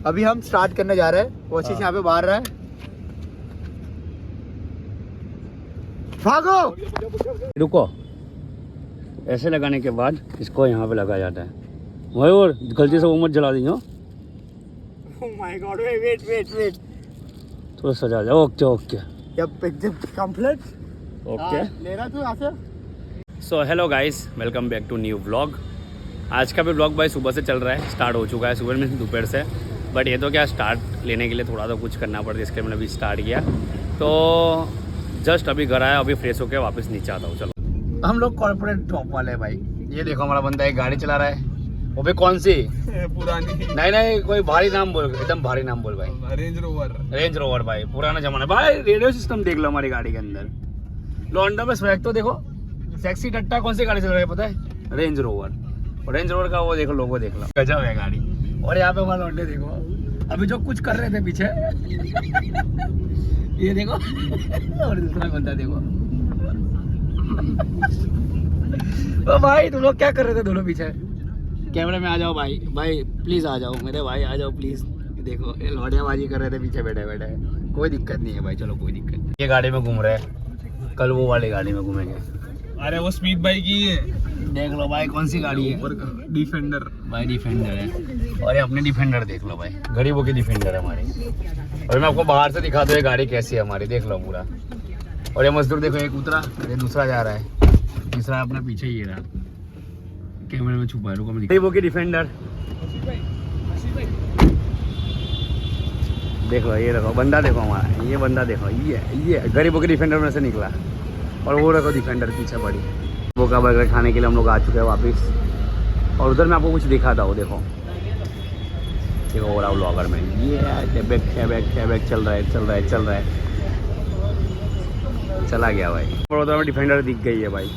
अभी हम स्टार्ट करने जा रहे हैं। वो चीज यहाँ पे बाहर रहा है। भागो। रुको, ऐसे लगाने के बाद इसको यहाँ पे लगाया जाता है। वही और गलती से वो मत जला दी हो। ओह माय गॉड, वेट थोड़ा सजा जाओ। ओके जब एकदम कंप्लीट ओके। ले रहा तू यहाँ से। So hello guys, welcome back to new vlog. आज का भी व्लॉग भाई सुबह से चल रहा है, स्टार्ट हो चुका है सुबह में दोपहर से। बट ये तो क्या, स्टार्ट लेने के लिए थोड़ा तो कुछ करना पड़ता है, इसके लिए मैंने अभी स्टार्ट किया। तो जस्ट अभी घर आया, अभी फ्रेश होकर वापस नीचे आता हूँ। चलो, हम लोग कॉर्पोरेट टॉप वाले हैं भाई। ये देखो हमारा बंदा एक गाड़ी चला रहा है। वो भी कौन सी? पुरानी। नहीं, कोई भारी नाम बोल, एकदम भारी नाम बोल भाई। रेंज रोवर भाई, पुराना जमाना भाई। रेडियो सिस्टम देख लो हमारी गाड़ी के अंदर। लॉन्डा में स्वैग तो देखो, सेक्सी टट्टा कौन सी गाड़ी चल रही है पता है? Range rover. रेंज रोवर का वो देखो, लोगो देख लो, गजब है गाड़ी। और यहाँ पे हमारे लॉन्डे देखो, अभी जो कुछ कर रहे थे पीछे ये देखो। और दूसरा बंदा देखो। ओ भाई, तुम लोग क्या कर रहे थे दोनों पीछे? कैमरे में आ जाओ भाई, भाई प्लीज आ जाओ, मेरे भाई आ जाओ प्लीज। देखो ये लौटियाबाजी कर रहे थे पीछे बैठे बैठे। कोई दिक्कत नहीं है भाई, चलो कोई दिक्कत नहीं। ये गाड़ी में घूम रहे हैं, कल वो वाली गाड़ी में घूमेंगे। अरे वो स्पीड बाइक ही है। देख लो भाई कौन सी गाड़ी है। डिफेंडर भाई डिफेंडर है। और ये अपने डिफेंडर देख लो भाई, गरीबों की डिफेंडर है हमारी। और मैं आपको बाहर से दिखा दूँ ये गाड़ी कैसी है हमारी, देख लो पूरा। और ये मजदूर देखो, एक उतरा, ये दूसरा जा रहा है, तीसरा अपना पीछे ही रहा, कैमरे में छुपा है। रुको मैं गरीबों की डिफेंडर देखो। ये देखो बंदा देखो हमारा, ये बंदा देखो, ये गरीबों के डिफेंडर में से निकला। और वो देखो डिफेंडर पीछे बड़ी। वो का बर्गर खाने के लिए हम लोग आ चुके हैं वापस। और उधर मैं आपको कुछ दिखाता हूँ, देखो देखो ओला व्लॉगर में ये बैग चल रहा है। चला गया भाई। बड़ौदा में डिफेंडर दिख गई है भाई।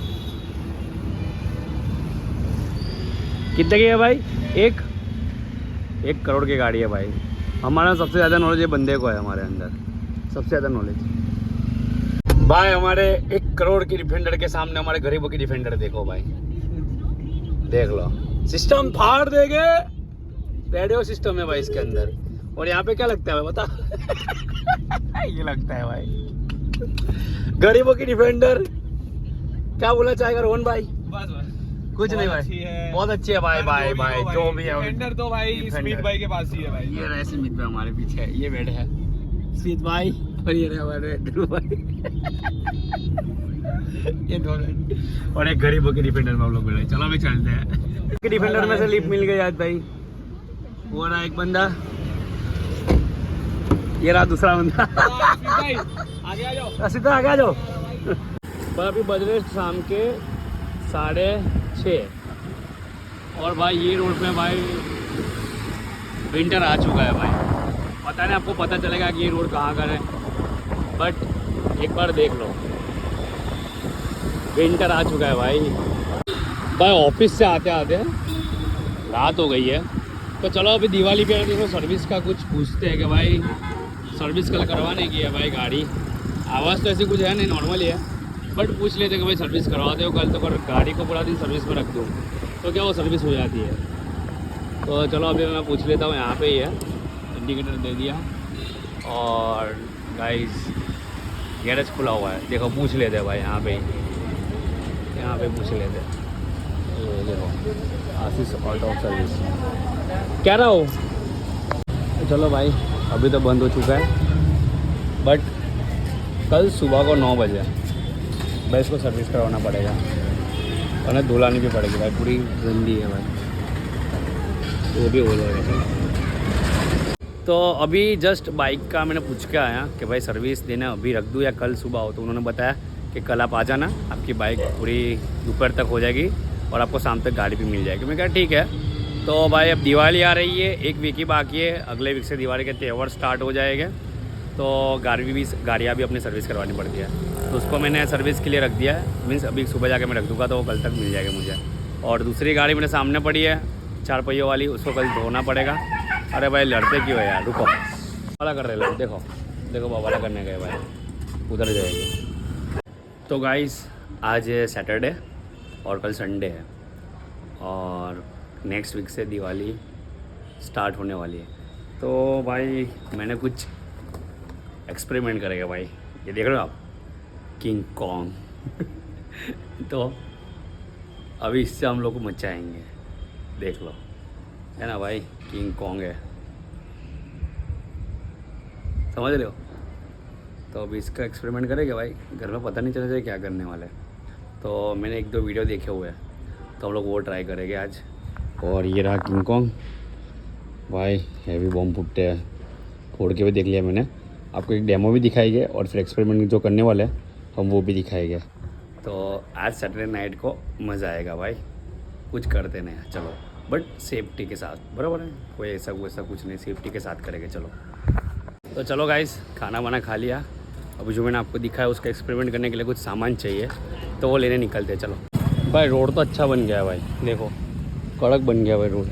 कितने की है भाई? 1 करोड़ की गाड़ी है भाई। हमारा सबसे ज़्यादा नॉलेज ये बंदे को है, हमारे अंदर सबसे ज़्यादा नॉलेज भाई। हमारे 1 करोड़ की डिफेंडर के सामने हमारे गरीबों की डिफेंडर देखो भाई, देख लो। सिस्टम फाड़ देंगे, रेडियो सिस्टम है भाई इसके अंदर। और यहाँ पे क्या लगता है भाई बता? ये लगता है भाई गरीबों की डिफेंडर। क्या बोलना चाहेगा रोहन भाई? बस कुछ नहीं भाई, बहुत अच्छी है भाई। भाई जो भी है डिफेंडर तो भाई स्पीड बाइक के पास ही है भाई। ये रहे स्मित भाई हमारे पीछे, ये बैठे है स्मित भाई। और ये रहे हमारे ध्रुव भाई। ये दोनों। और एक गरीबों के डिफेंडर में हम लोग बैठे। चलो अभी चलते हैं। डिफेंडर में से लिफ्ट मिल गई आज भाई। वो रहा एक बंदा, ये रहा दूसरा बंदा। आगे आ जाओ, सीधा आगे आ जाओ। अभी बज रहे शाम के 6:30। और भाई ये रोड पे भाई विंटर आ चुका है भाई। पता नहीं आपको पता चलेगा कि ये रोड कहाँ का है, बट एक बार देख लो, विंटर आ चुका है भाई। ऑफिस से आते आते रात हो गई है। तो चलो अभी दिवाली पे देखो सर्विस का कुछ पूछते हैं कि भाई सर्विस कल करवाने की है भाई गाड़ी। आवाज़ तो ऐसी कुछ है नहीं, नॉर्मल ही है, बट पूछ लेते कि भाई सर्विस करवाते हो कल, तो कर गाड़ी को पूरा दिन सर्विस में रख दूँ तो क्या वो सर्विस हो जाती है। तो चलो अभी मैं पूछ लेता हूँ, यहाँ पे ही है, इंडिकेटर दे दिया। और गाइस गैरेज खुला हुआ है, देखो पूछ लेते हैं भाई, यहाँ पे पूछ लेते हैं। ये देखो आशीष ऑटो सर्विस क्या रहा हो। चलो भाई अभी तो बंद हो चुका है, बट कल सुबह को 9 बजे भाई इसको सर्विस करवाना पड़ेगा, वरना धुलानी भी पड़ेगी भाई, पूरी गंदी है भाई। वो भी हो जाएगा। तो अभी जस्ट बाइक का मैंने पूछ के आया कि भाई सर्विस देना अभी रख दूँ या कल सुबह हो, तो उन्होंने बताया कि कल आप आ जाना, आपकी बाइक पूरी दोपहर तक हो जाएगी और आपको शाम तक गाड़ी भी मिल जाएगी। मैं कहा ठीक है। तो भाई अब दिवाली आ रही है, 1 वीक ही बाकी है, अगले वीक से दिवाली के त्यौहार स्टार्ट हो जाएगा। तो गाड़ियाँ भी अपनी सर्विस करवानी पड़ती है, तो उसको मैंने सर्विस के लिए रख दिया है। मीन्स अभी सुबह जाके मैं रख दूँगा तो वो कल तक मिल जाएगा मुझे। और दूसरी गाड़ी मेरे सामने पड़ी है 4 पहियों वाली, उसको कल धोना पड़ेगा। अरे भाई लड़ते क्यों है यार, रुको। वाला कर रहे लोग, देखो बाबाला करने गए भाई, उधर जाएंगे। तो गाइस आज सैटरडे और कल संडे है, और नेक्स्ट वीक से दिवाली स्टार्ट होने वाली है। तो भाई मैंने कुछ एक्सपेरिमेंट करेगा भाई, ये देख रहे हो आप, किंग कॉन्ग। तो अभी इससे हम लोग को मचाएंगे, देख लो, है ना भाई, किंग कॉन्ग है, समझ रहे हो। तो अभी इसका एक्सपेरिमेंट करेंगे भाई, घर में पता नहीं चला जाए क्या करने वाले। तो मैंने 1-2 वीडियो देखे हुए हैं, तो हम लोग वो ट्राई करेंगे आज। और ये रहा किंग कॉन्ग भाई, हैवी बॉम्ब फुटते हैं, फोड़ के भी देख लिया मैंने, आपको एक डेमो भी दिखाएंगे और फिर एक्सपेरिमेंट जो करने वाले हैं हम वो भी दिखाएंगे। तो आज सैटरडे नाइट को मज़ा आएगा भाई, कुछ करते नहीं चलो, बट सेफ्टी के साथ, बराबर है, कोई ऐसा कुछ नहीं, सेफ्टी के साथ करेंगे चलो। तो चलो गाइस, खाना वाना खा लिया, अभी जो मैंने आपको दिखाया उसका एक्सपेरिमेंट करने के लिए कुछ सामान चाहिए, तो वो लेने निकलते हैं चलो। भाई रोड तो अच्छा बन गया है भाई, देखो कड़क बन गया भाई रोड।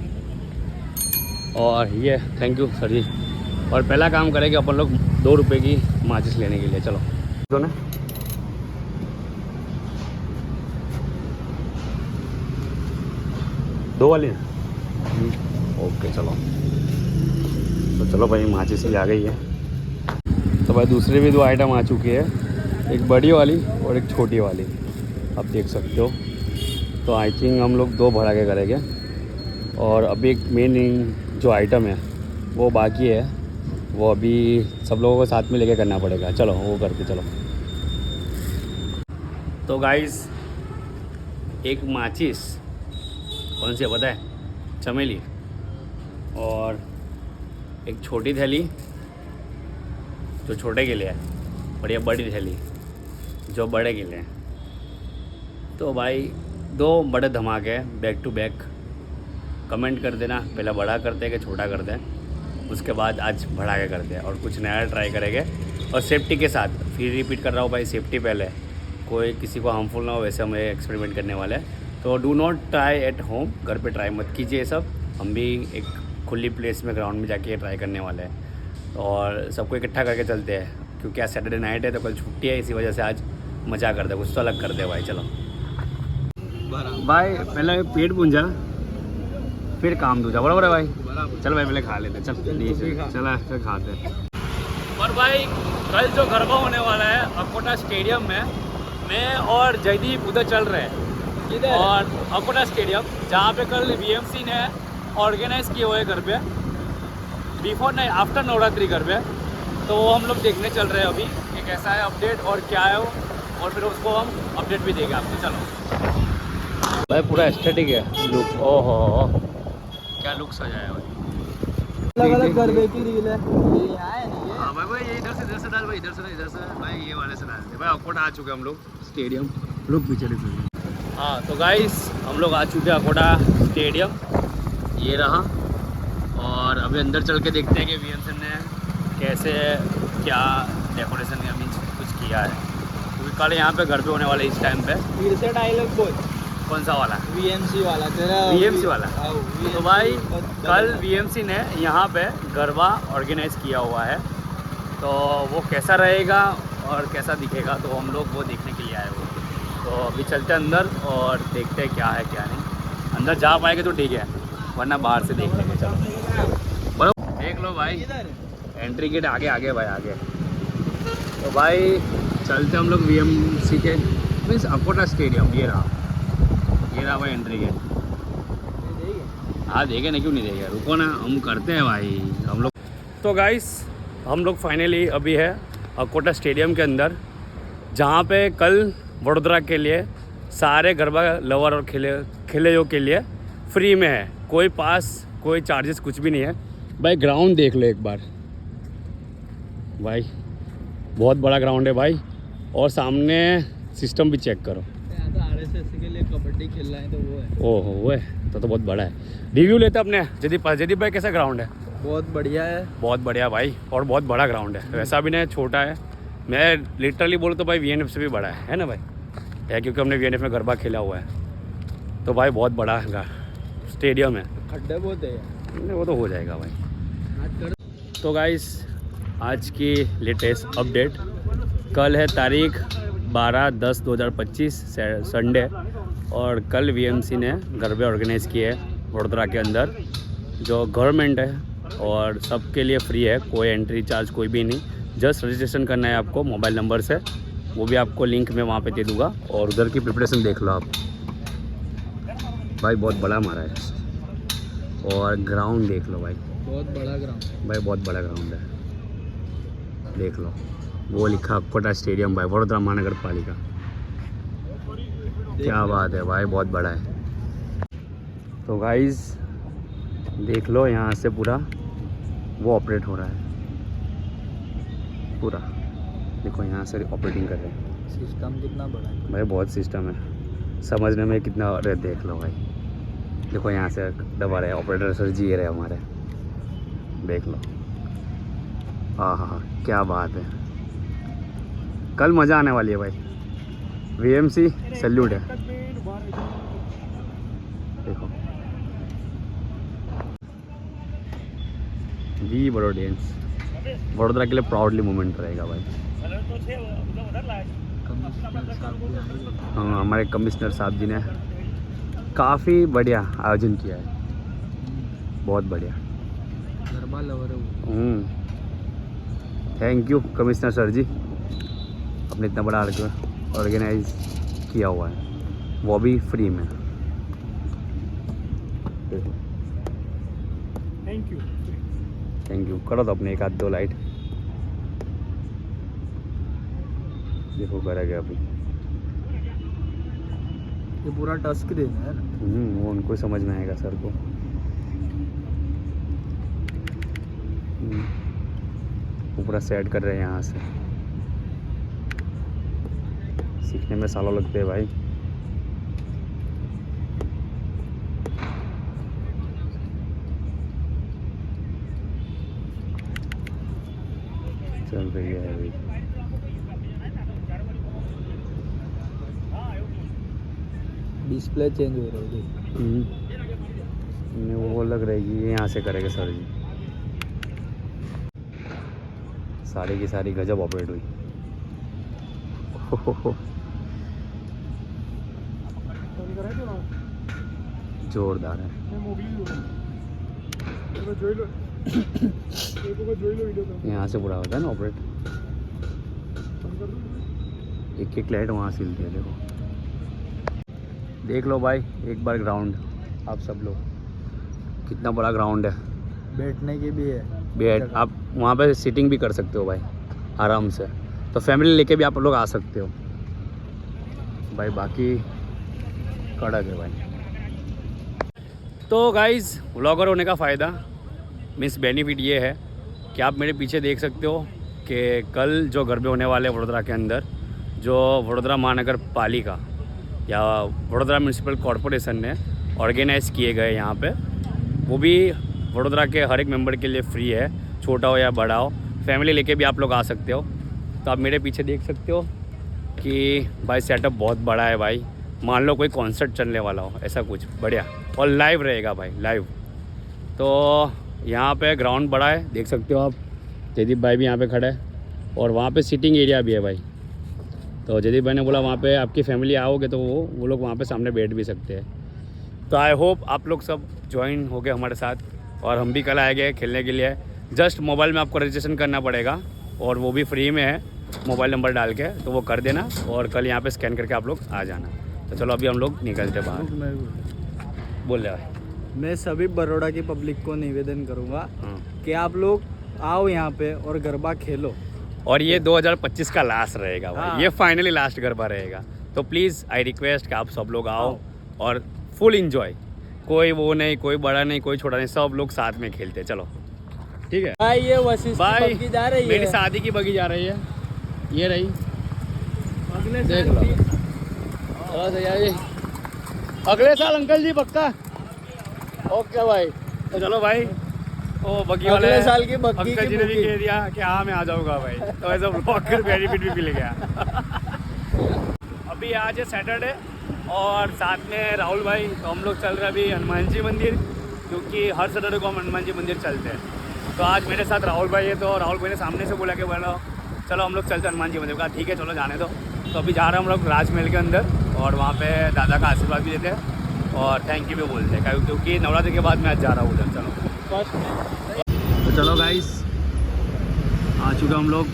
और ये थैंक यू सर जी। और पहला काम करेंगे अपन लोग 2 रुपये की माचिस लेने के लिए, चलो। तो ना 2 वाली है, ओके चलो। तो चलो भाई, माचिस भी आ गई है। तो भाई दूसरे भी 2 आइटम आ चुकी है, एक बड़ी वाली और एक छोटी वाली, आप देख सकते हो। तो आई थिंक हम लोग 2 भरा के करेंगे। और अभी एक मेन जो आइटम है वो बाकी है, वो अभी सब लोगों को साथ में लेके करना पड़ेगा, चलो वो करके चलो। तो गाइस, एक माचिस कौन सी है पता है, चमेली, और एक छोटी थैली जो छोटे के लिए है, और ये बड़ी थैली जो बड़े के लिए है। तो भाई 2 बड़े धमाके बैक टू बैक। कमेंट कर देना पहले बड़ा करते हैं कि छोटा करते हैं, उसके बाद आज बढ़ा के करते हैं और कुछ नया ट्राई करेंगे और सेफ्टी के साथ। फिर रिपीट कर रहा हूँ भाई, सेफ्टी पहले, कोई किसी को हार्मफुल ना हो, वैसे हम एक्सपेरिमेंट करने वाले हैं। तो do not try at home, घर पे ट्राई मत कीजिए ये सब। हम भी एक खुली प्लेस में, ग्राउंड में जाके ट्राई करने वाले हैं और सबको इकट्ठा करके चलते हैं, क्योंकि आज सैटरडे नाइट है तो कल छुट्टी है, इसी वजह से आज मज़ा करते हैं, कुछ तो अलग करते हैं भाई। चलो भाई, पहले पेट पूंजा फिर काम दूजा, बराबर है भाई। चल भाई पहले खा लेते, चल चला फिर खाते। और भाई कल जो गरबा होने वाला है अकोटा स्टेडियम में, मैं और जयदीप उधर चल रहे हैं। और अकोटा स्टेडियम जहाँ पे कल VMC ने ऑर्गेनाइज किए हुए घर पे, बिफोर नहीं आफ्टर नवरात्रि घर पे, तो वो हम लोग देखने चल रहे हैं अभी कि कैसा है अपडेट और क्या है वो, और फिर उसको हम अपडेट भी देंगे आपको। चलो भाई, पूरा एस्थेटिक है लुक, ओहो क्या लुक सजाया है भाई, अलग-अलग गरबे की रील है ये, यहाँ है नहीं ये। हाँ भाई ये इधर से डाल भाई, इधर से भाई, ये वाले से डाल दे भाई। अकोटा आ चुके हम लोग स्टेडियम, लोग पीछे से। हाँ तो गाइस, हम लोग आ चुके हैं अकोटा स्टेडियम, ये रहा। और अभी अंदर चल के देखते हैं कि VMC ने कैसे क्या डेकोरेशन या मीन्स कुछ किया है, क्योंकि कल यहाँ पे गरबे होने वाले इस टाइम पे। फिर से डायलॉग बोल, कौन सा वाला? VMC वाला तेरा, VMC वाला। तो भाई कल VMC ने यहाँ पे गरबा ऑर्गेनाइज किया हुआ है, तो वो कैसा रहेगा और कैसा दिखेगा, तो हम लोग वो देखने के लिए आए हुए। तो अभी चलते हैं अंदर और देखते हैं क्या है क्या नहीं। अंदर जा पाएंगे तो ठीक है, वरना बाहर से देख लेंगे। चलो बराबर, देख लो भाई, एंट्री गेट आगे आगे भाई आगे। तो भाई चलते हम लोग VMC के मीन्स अकोटा स्टेडियम, ये रहा भाई एंट्री गेट। हाँ देखे ना, क्यों नहीं देखे, रुको ना हम करते हैं भाई हम लोग। तो गाइस, हम लोग फाइनली अभी है अकोटा स्टेडियम के अंदर, जहाँ पे कल वडोदरा के लिए सारे गरबा लवर और खेले के लिए फ्री में है, कोई पास कोई चार्जेस कुछ भी नहीं है भाई। ग्राउंड देख लो एक बार भाई, बहुत बड़ा ग्राउंड है भाई, और सामने सिस्टम भी चेक करो। RSS के लिए कबड्डी खेल रहे हैं तो वो है। ओहो वो है, तो बहुत बड़ा है। रिव्यू लेते अपने जयदीप भाई, कैसा ग्राउंड है? बहुत बढ़िया है, बहुत बढ़िया भाई, और बहुत बड़ा ग्राउंड है, वैसा भी नहीं छोटा है। मैं लिटरली बोलूँ तो भाई VNF से भी बड़ा है ना भाई, है क्योंकि हमने VNF में गरबा खेला हुआ है। तो भाई बहुत बड़ा स्टेडियम है, खड्डे बहुत है, वो तो हो जाएगा भाई। तो गाइस, आज की लेटेस्ट अपडेट, कल है तारीख 12/10/2025 संडे, और कल VMC ने गरबे ऑर्गेनाइज़ किए हैं वडोदरा के अंदर। जो गवर्नमेंट है और सबके लिए फ्री है, कोई एंट्री चार्ज कोई भी नहीं। जस्ट रजिस्ट्रेशन करना है आपको मोबाइल नंबर से, वो भी आपको लिंक में वहाँ पे दे दूँगा। और उधर की प्रिपरेशन देख लो आप भाई, बहुत बड़ा हमारा है। और ग्राउंड देख लो भाई, बहुत बड़ा ग्राउंड है भाई, बहुत बड़ा ग्राउंड है। देख लो वो लिखा कोटा स्टेडियम भाई, वडोदरा महानगर पालिका। क्या बात है भाई, बहुत बड़ा है। तो गाइस देख लो यहाँ से पूरा वो ऑपरेट हो रहा है पूरा। देखो यहाँ से ऑपरेटिंग कर रहे हैं। सिस्टम कितना बड़ा है भाई, बहुत सिस्टम है, समझने में कितना अरे देख लो भाई। देखो यहाँ से दबा रहे ऑपरेटर सर जी रहे हमारे, देख लो। हाँ हाँ हाँ, क्या बात है, कल मज़ा आने वाली है भाई। वीएमसी सैल्यूट है। देखो वी बड़ोडेंस, वडोदरा के लिए प्राउडली मोमेंट रहेगा भाई। हाँ, हमारे कमिश्नर साहब जी ने काफ़ी बढ़िया आयोजन किया है, बहुत बढ़िया। गरबा लवर है वो। थैंक यू कमिश्नर सर जी, अपने इतना बड़ा ऑर्गेनाइज किया हुआ है, वो भी फ्री में। थैंक यू करो तो अपने एक आध दो लाइट। देखो करा गया अभी, ये पूरा टस्क देना है ना। वो उनको समझ में आएगा सर को। वो पूरा सेट कर रहे हैं यहाँ से, सीखने में सालों लगते हैं भाई। चल रही है अभी। डिस्प्ले चेंज हो रही है। वो लग रहा है कि यहाँ से करेंगे सर जी। सारी की सारी गजब ऑपरेट हुई। जोरदार है। यहाँ से पूरा होता है ना ऑपरेट। एक एक लाइट वहाँ से हिलती है। देखो देख लो भाई एक बार ग्राउंड, आप सब लोग, कितना बड़ा ग्राउंड है। बैठने की भी है, बैठ आप वहाँ पे सिटिंग भी कर सकते हो भाई आराम से, तो फैमिली लेके भी आप लोग आ सकते हो भाई। बाकी कड़क है भाई। तो गाइज़ व्लॉगर होने का फ़ायदा मीन्स बेनिफिट ये है कि आप मेरे पीछे देख सकते हो कि कल जो गरबे होने वाले हैं वडोदरा के अंदर, जो वडोदरा महानगर पालिका या वडोदरा म्यूनसिपल कॉरपोरेशन ने ऑर्गेनाइज़ किए गए यहाँ पे, वो भी वडोदरा के हर एक मेंबर के लिए फ्री है, छोटा हो या बड़ा हो, फैमिली लेके भी आप लोग आ सकते हो। तो आप मेरे पीछे देख सकते हो कि भाई सेटअप बहुत बड़ा है भाई। मान लो कोई कॉन्सर्ट चलने वाला हो, ऐसा कुछ बढ़िया, और लाइव रहेगा भाई, लाइव। तो यहाँ पे ग्राउंड बड़ा है, देख सकते हो आप। जयदीप भाई भी यहाँ पे खड़ा है, और वहाँ पे सिटिंग एरिया भी है भाई। तो जयदीप भाई ने बोला वहाँ पे आपकी फैमिली आओगे तो वो लोग वहाँ पे सामने बैठ भी सकते हैं। तो आई होप आप लोग सब ज्वाइन हो गए हमारे साथ, और हम भी कल आएंगे खेलने के लिए। जस्ट मोबाइल में आपको रजिस्ट्रेशन करना पड़ेगा, और वो भी फ्री में है, मोबाइल नंबर डाल के, तो वो कर देना, और कल यहाँ पे स्कैन करके आप लोग आ जाना। तो चलो अभी हम लोग निकलते बाहर। बोल रहे भाई, मैं सभी बड़ौदा की पब्लिक को निवेदन करूँगा कि आप लोग आओ यहाँ पे और गरबा खेलो। और ये 2025 का लास्ट रहेगा भाई। हाँ। ये फाइनली लास्ट गरबा रहेगा। तो प्लीज़ आई रिक्वेस्ट कि आप सब लोग आओ और फुल इंजॉय। कोई वो नहीं, कोई बड़ा नहीं, कोई छोटा नहीं, सब लोग साथ में खेलते। चलो ठीक है भाई, ये वशिष्ठ भाई, की बग्गी जा रही है। मेरी शादी की बगी जा रही है, ये रही, अगले देख साल लो। की- चलो भैया जी, अगले साल अंकल जी पक्का। ओके भाई, तो चलो भाई। ओ बग्गी वाले अगले साल की बग्गी अंकल की जी ने भी बुकिंग। कह दिया कि हाँ मैं आ जाऊँगा भाई, तो ऐसा ब्लॉगर बेनिफिट भी मिल गया। अभी आज है सैटरडे, और साथ में राहुल भाई, तो हम लोग चल रहे हैं अभी हनुमान जी मंदिर, क्योंकि हर सैटरडे को हम हनुमान जी मंदिर चलते हैं। तो आज मेरे साथ राहुल भाई है, तो राहुल भाई ने सामने से बोला कि बोलो चलो हम लोग चलते हनुमान जी मंदिर। कहा ठीक है चलो जाने दो। तो अभी जा रहे हैं हम लोग राजमहल के अंदर, और वहाँ पे दादा का आशीर्वाद भी देते हैं और थैंक यू भी बोलते हैं, क्योंकि नवरात्रि के बाद मैं आज जा रहा हूँ उधर। चलो फर्स्ट में तो चलो गाइस, आ चुके हम लोग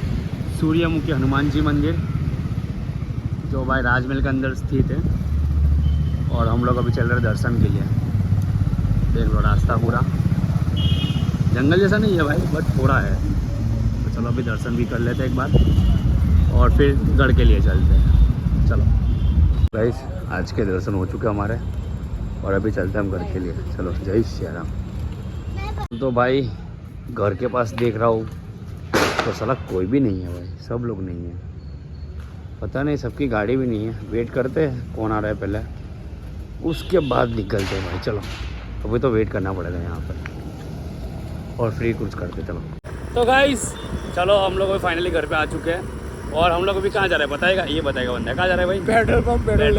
सूर्यमुखी हनुमान जी मंदिर, जो भाई राजमहल के अंदर स्थित है। और हम लोग अभी चल रहे दर्शन के लिए। देख लो रास्ता पूरा जंगल जैसा नहीं है भाई, बट थोड़ा है। तो चलो अभी दर्शन भी कर लेते हैं एक बार और फिर गढ़ के लिए चलते हैं। चलो गाइस, आज के दर्शन हो चुके हमारे और अभी चलते हैं हम घर के लिए। चलो जय श्री राम। तो भाई घर के पास देख रहा हूँ तो साला कोई भी नहीं है भाई, सब लोग नहीं है। पता नहीं, सबकी गाड़ी भी नहीं है। वेट करते हैं कौन आ रहा है पहले, उसके बाद निकलते हैं भाई। चलो अभी तो वेट करना पड़ेगा यहाँ पर और फ्री कुछ करते। चलो तो गाइस, चलो हम लोग फाइनली घर पे आ चुके हैं। और हम लोग अभी कहाँ जा रहे हैं बताएगा, ये बताएगा बंदा कहाँ जा रहे हैं भाई? पेट्रोल पंप भाई।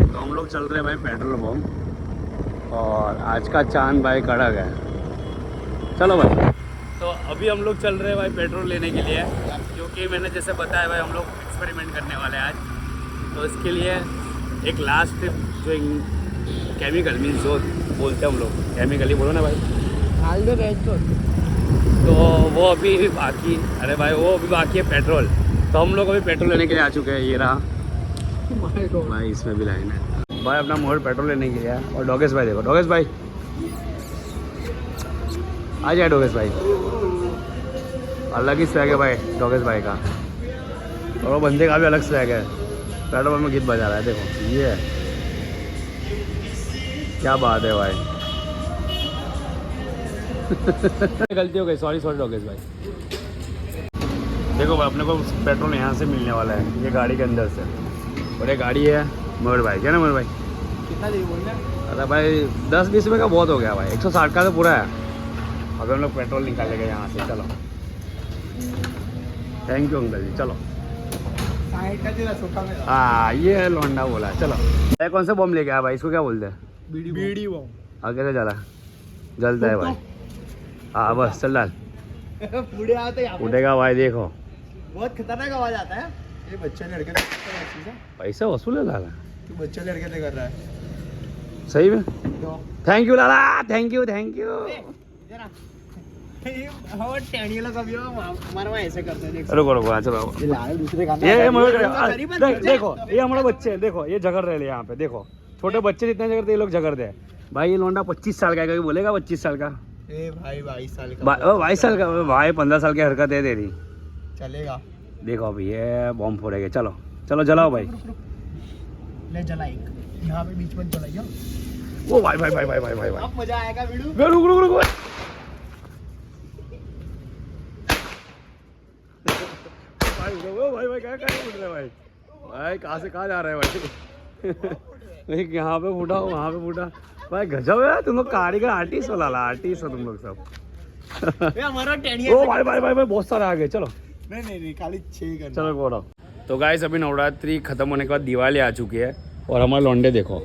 तो हम लोग चल रहे हैं भाई पेट्रोल पंप। और आज का चांद भाई कड़क है। चलो भाई, तो अभी हम लोग चल रहे हैं भाई पेट्रोल लेने के लिए, क्योंकि मैंने जैसे बताया भाई हम लोग एक्सपेरिमेंट करने वाले हैं आज। तो इसके लिए एक लास्ट जो केमिकल मीन्स जो बोलते हैं हम लोग, केमिकल ही बोलो ना भाई, तो वो अभी बाकी, अरे भाई वो अभी बाकी है पेट्रोल। तो हम लोग अभी पेट्रोल लेने के लिए आ चुके हैं। ये रहा भाई, इसमें भी लाइन है भाई। अपना मोहर पेट्रोल लेने के लिए है। और डोगेश भाई देखो, डोगेश भाई आ जाए। डोगेश भाई अलग ही स्वैग है भाई डोगेश भाई का, और वो बंदे का भी अलग स्वैग है। पेट्रोल पंप में गीत बजा रहा है, देखो ये है, क्या बात है भाई। गलती हो गई, सॉरी डोगेश भाई। देखो भाई, अपने को पेट्रोल यहाँ से मिलने वाला है, ये गाड़ी के अंदर से। और ये गाड़ी है मयूर भाई, क्या ना मयूर भाई? कितना देरी बोल रहे हैं? अरे भाई 10-20 रुपये का बहुत हो गया भाई, 160 का तो पूरा है। अभी हम लोग पेट्रोल निकालेंगे यहाँ से। चलो थैंक यू अंकल जी। चलो हाँ, ये है लौंडा बोला। चलो ये कौन सा बम लेके आया भाई, इसको क्या बोलते हैं? बीड़ी बम। आगे से जला, जलता है भाई। हाँ बस चल डाल, पूरे आते हैं उठेगा भाई। देखो बहुत खतरनाक आवाज आता है। ये बच्चा लड़के पैसा वसूल है लाला, तू बच्चा लड़के से कर रहा है सही में। Thank you Lala, thank you thank you. रुको रुको, हाँ चलो। ये देखो, ये हमारे बच्चे हैं, देखो ये झगड़ रहे हैं यहाँ पे। देखो छोटे बच्चे जितने झगड़ते ये लोग झगड़ते हैं भाई। ये लौंडा 25 साल का है, बोलेगा 25 साल का। ए भाई 22 साल का, 22 साल का भाई, 15 साल की हरकत है तेरी। चलेगा। देखो अभी ये बॉम्ब फोड़ेगा। चलो चलो जलाओ भाई। ले जला एक, यहाँ पे बीच में जलाइयो। ओ भाई भाई भाई भाई भाई भाई भाई, अब मजा आएगा वीडियो। रुक रुक रुक। भाई भाई क्या कर रहे हैं भाई? भाई कहाँ से कहाँ जा रहे हैं भाई? यहाँ पे फूटा, वहाँ पे फूटा भाई। गजब है तुम लोग, कारीगर आर्टिस्ट हो लाला, आर्टिस्ट हो तुम लोग सब। हमारा टेनिया। ओ भाई भाई भाई भाई, बहुत सारे आ गए। चलो नहीं खाली 6 करना। चलो बोलो। तो गाइस, अभी नवरात्रि खत्म होने के बाद दिवाली आ चुकी है और हमारे लौंडे देखो,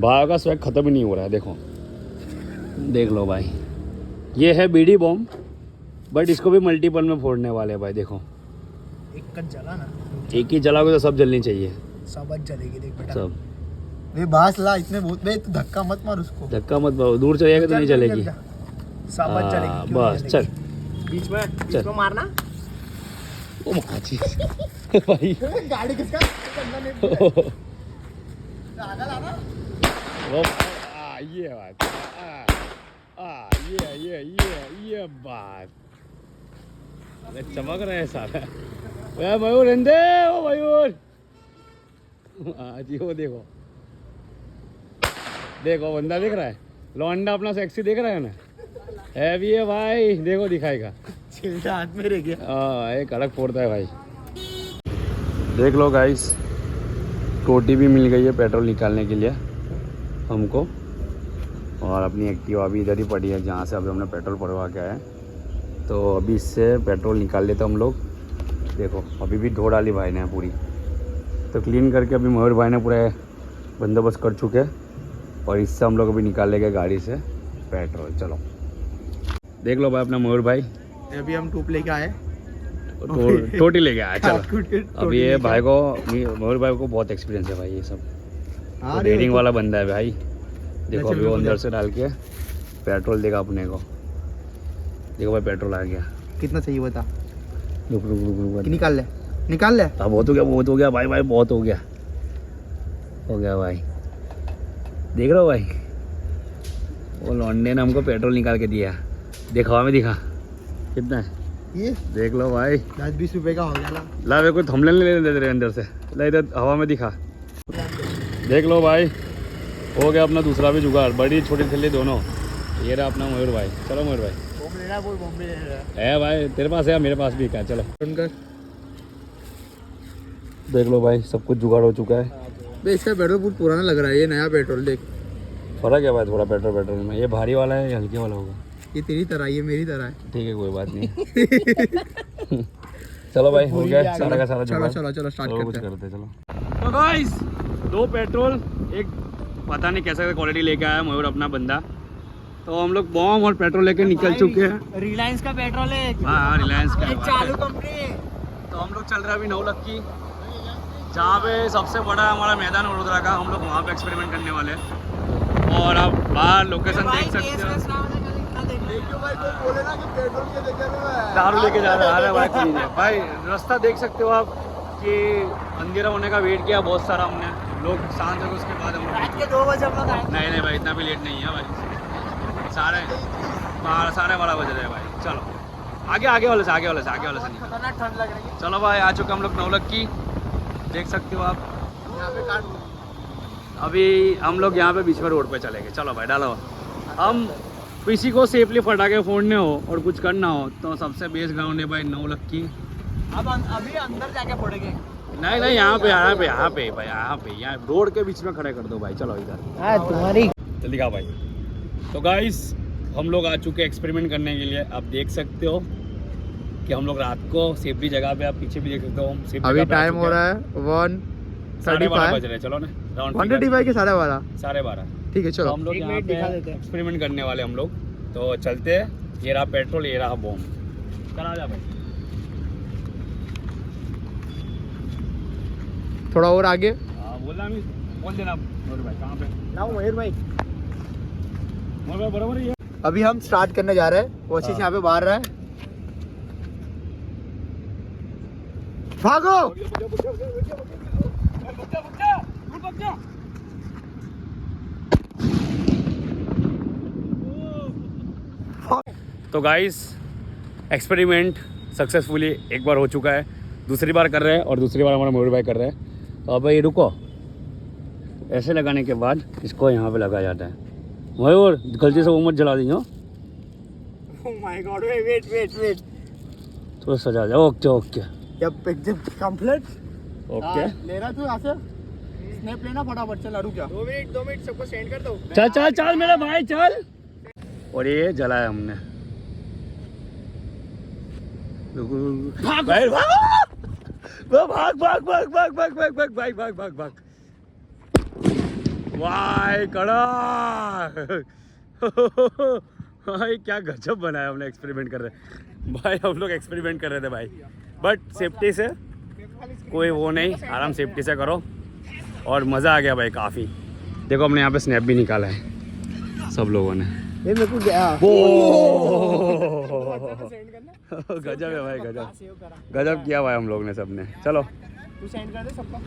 भाई का स्वैग खत्म ही नहीं हो रहा है। देखो देख लो भाई, ये है बीड़ी बॉम्ब, बट इसको भी मल्टीपल में फोड़ने वाले हैं भाई। देखो एक कट जला ना, एक ही जलाओगे तो सब जलनी चाहिए, सब जलेगी। देख बेटा सब। वे बांस ला, इतने बहुत बे, तू धक्का मत मार उसको। धक्का मत मारो, दूर चले जाएगा तो नहीं चलेगी। सब जलेगी। बस चल, बीच में मारना। ओ माची भाई गाड़ी किसका करना नहीं आगा लाना। वो ये बात, ये बात। अरे चमक रहे हैं सारा। मयूर हिंदे, ओ मयूर। जी वो देखो, देखो बंदा दिख रहा है, लौंडा अपना सेक्सी दिख रहा है ना, हैवी है भाई। देखो दिखाएगा, चिल्टा हाथ में रह गया। हाँ एक अलग फोड़ता है भाई। देख लो गाइस, टोटी भी मिल गई है पेट्रोल निकालने के लिए हमको। और अपनी एक्टिवा अभी इधर ही पड़ी है जहाँ से अभी हमने पेट्रोल भरवा के आए। तो अभी इससे पेट्रोल निकाल लेते हम लोग। देखो अभी भी धो डाली भाई ने पूरी, तो क्लीन करके अभी मयूर भाई ने पूरा बंदोबस्त कर चुके हैं। और इससे हम लोग अभी निकाल लेंगे गाड़ी से पेट्रोल। चलो देख लो भाई अपना मयूर भाई, अभी हम टूप लेके आए, टोटी लेके आए। चलो अभी ये भाई को, मयूर भाई को बहुत एक्सपीरियंस है भाई ये सब, रेडिंग वाला बंदा है भाई। देखो अभी वो अंदर से डाल के पेट्रोल देगा अपने को। देखो भाई पेट्रोल आ गया। कितना चाहिए बता? रुक रुक रुक रुक निकाल ले, निकाल ले। हाँ बहुत हो गया भाई भाई बहुत हो गया भाई। देख रहे हो भाई, वो लौंडे ने हमको पेट्रोल निकाल के दिया। देख हवा में दिखा कितना है ये, देख लो भाई। 10-20 रुपए का हो गया ना। ला मेरे को थंबनेल नहीं लेने दे रहे अंदर से। ला इधर हवा में दिखा, देख लो भाई। हो गया अपना दूसरा भी जुगाड़, बड़ी छोटी थैली दोनों। ये रहा अपना मयूर भाई। चलो मयूर भाई है भाई, तेरे पास है मेरे पास भी क्या। चलो देख लो भाई, सब कुछ जुगाड़ हो चुका है। इसका पेट्रोल बहुत पुराना लग रहा है, ये नया पेट्रोल देख। फर्क है भाई थोड़ा पेट्रोल में। ये भारी वाला है, ये हल्के वाला होगा। ये तेरी तरह, ये मेरी तरह है। ठीक है कोई बात नहीं। चलो भाई हो गया सारा का सारा जुगाड़। चलो स्टार्ट कुछ करते हैं, चलो। तो गाइस 2 पेट्रोल, एक पता नहीं कैसा क्वालिटी लेके आया मयूर अपना बंदा। तो हम लोग बॉम्ब और पेट्रोल लेके निकल चुके हैं। रिलायंस का पेट्रोल है। हाँ रिलायंस का चालू कंपनी। तो हम लोग चल रहे हैं अभी नौलक्की, जहाँ पे सबसे बड़ा हमारा मैदान वडोदरा का। हम लोग वहाँ पे एक्सपेरिमेंट करने वाले हैं। और आप बाहर लोकेशन देख सकते हो। दारू लेके जा रहे हैं भाई। रास्ता देख सकते हो आप कि अंधेरा होने का वेट किया बहुत सारा हमने। लोग शांत हो उसके बाद हम लोग 2 बजे हम लोग आए। नहीं भाई इतना भी लेट नहीं है भाई। साढ़े 12 बज रहे हैं भाई। चलो आगे वाले से खतरनाक ठंड लग रही है। चलो भाई आ चुके हम लोग नौलक्की, देख सकते हो आप। यहाँ पे अभी हम लोग यहाँ पे बीच में रोड पे चलेंगे। चलो भाई डालो। हम किसी को सेफली फटाके फोड़ने हो और कुछ करना हो तो सबसे बेस्ट ग्राउंड है भाई नौलक्की। अब अभी अंदर जाके पड़ेंगे। नहीं यहाँ पे भाई, यहाँ रोड के बीच में खड़े कर दो भाई। चलो इधर तुम्हारी जल्दी का भाई। तो गाइस हम लोग आ चुके एक्सपेरिमेंट करने के लिए। आप देख सकते हो कि हम लोग रात को सेफली जगह पे, आप पीछे भी देख सकते हो। अभी टाइम हो रहा है 1:35 बज रहे। चलो ना 1:35 के 12:30। 12:30 ठीक है चलो। तो हम लोग यहाँ पे एक्सपेरिमेंट करने वाले हम लोग। तो चलते हैं। ये रहा पेट्रोल, ये रहा बॉम्ब। चला जा भाई। थोड़ा और आगे। बोलना भी बोल देना मयूर भाई। कहाँ पे मयूर भाई बराबर ही है। अभी हम स्टार्ट करने जा रहे हैं। कोशिश यहाँ पे बाहर रहा है। भागो। तो गाइस एक्सपेरिमेंट सक्सेसफुली एक बार हो चुका है, दूसरी बार कर रहे हैं। और दूसरी बार हमारा मयूर भाई कर रहे हैं। तो अब भाई रुको, ऐसे लगाने के बाद इसको यहाँ पे लगाया जाता है। मयूर गलती से वो मत जला दी हो। Oh my God, wait. तो सजा जाओ। ओके जब कंप्लीट ओके। ले रहा तू यहाँ से स्नैप लेना फटाफट। चल रुक जा। 2 मिनट सबको सेंड कर दो। चल मेरा भाई चल। और ये जलाया हमने। भाग भाई भाग। वाह कड़ा। भाई क्या गजब बनाया हमने। एक्सपेरिमेंट कर रहे भाई, हम लोग एक्सपेरिमेंट कर रहे थे भाई। बट सेफ्टी से कोई वो नहीं, आराम सेफ्टी से करो। और मज़ा आ गया भाई काफ़ी। देखो हमने यहाँ पे स्नैप भी निकाला है सब लोगों ने। ये मेरे को गया। गजब है भाई, गजब किया भाई हम लोग ने सबने। चलो तू सेंड कर दे सबका।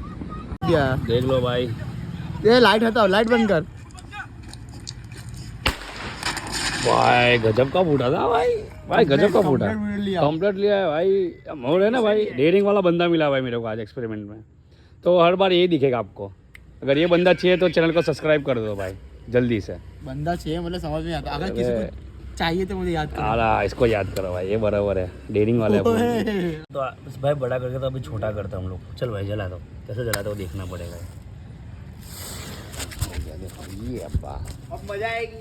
देख लो भाई। ये लाइट हटाओ, लाइट बंद कर। भाई गजब का फूटा था भाई गजब का फूटा। कंप्लीट लिया है भाई। मोर है ना भाई, डेयरिंग वाला बंदा मिला भाई मेरे को आज एक्सपेरिमेंट में। तो हर बार यही दिखेगा आपको। अगर ये बंदा चाहिए तो चैनल को सब्सक्राइब कर दो भाई जल्दी से। बंदा चाहिए मतलब समझ में आता। अगर किसी को चाहिए तो मुझे याद करो। इसको याद करो भाई, ये बराबर है डेयरिंग वाले। तो बस भाई बड़ा करके तो अभी छोटा करता हम लोग। चल भाई जला दो, कैसे जलाते हो देखना पड़ेगा। ये अब्बा अब मजा आएगी।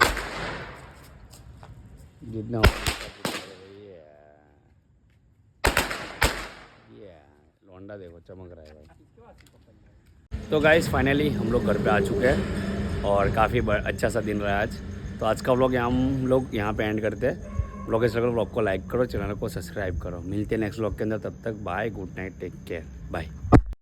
जितना लौंडा देखो चमक रहा है भाई। तो गाइस फाइनली हम लोग घर पे आ चुके हैं और काफ़ी अच्छा सा दिन रहा आज। तो आज का व्लॉग हम लोग यहाँ पे एंड करते हैं। व्लॉग अच्छा लगा व्लॉग को लाइक करो, चैनल को सब्सक्राइब करो। मिलते हैं नेक्स्ट व्लॉग के अंदर। तब तक bye, good night, take care, bye.